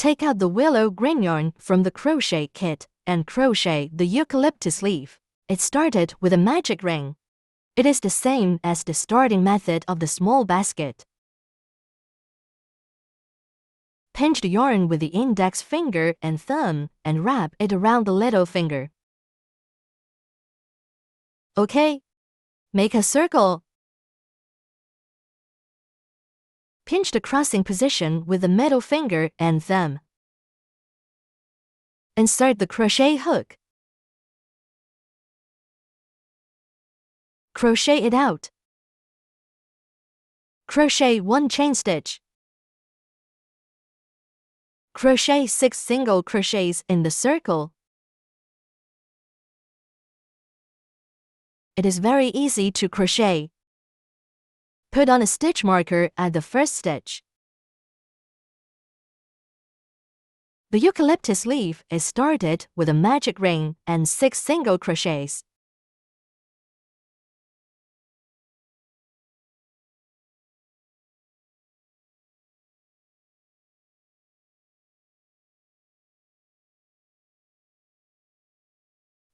Take out the willow green yarn from the crochet kit and crochet the eucalyptus leaf. It started with a magic ring. It is the same as the starting method of the small basket. Pinch the yarn with the index finger and thumb and wrap it around the little finger. Okay. Make a circle. Pinch the crossing position with the middle finger and thumb. Insert the crochet hook. Crochet it out. Crochet 1 chain stitch. Crochet 6 single crochets in the circle. It is very easy to crochet. Put on a stitch marker at the first stitch. The eucalyptus leaf is started with a magic ring and 6 single crochets.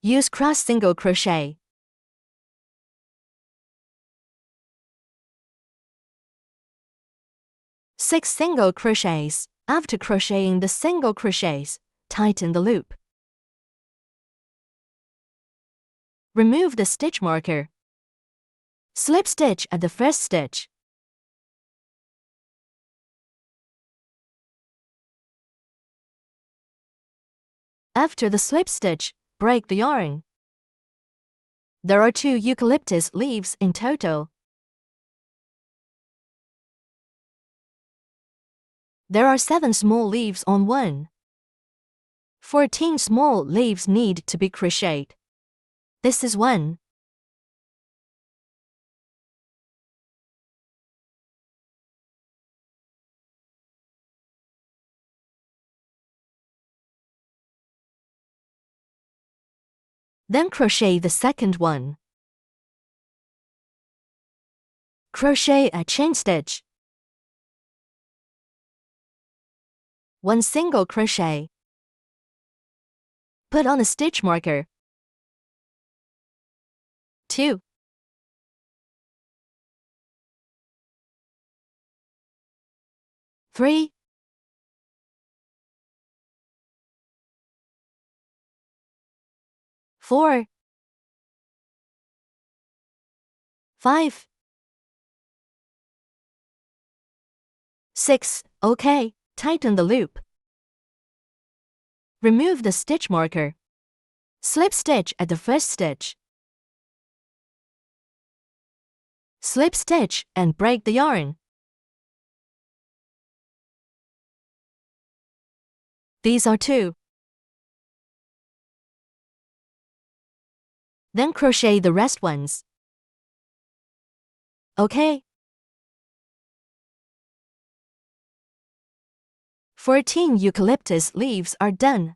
Use cross single crochet. Six single crochets. After crocheting the single crochets, tighten the loop. Remove the stitch marker. Slip stitch at the first stitch. After the slip stitch, break the yarn. There are 2 eucalyptus leaves in total. There are 7 small leaves on one. 14 small leaves need to be crocheted. This is 1. Then crochet the second one. Crochet a chain stitch. 1 single crochet. Put on a stitch marker. 2. 3. 4. 5. 6. Okay. Tighten the loop. Remove the stitch marker. Slip stitch at the first stitch. Slip stitch and break the yarn. These are 2. Then crochet the rest ones. Okay. 14 eucalyptus leaves are done.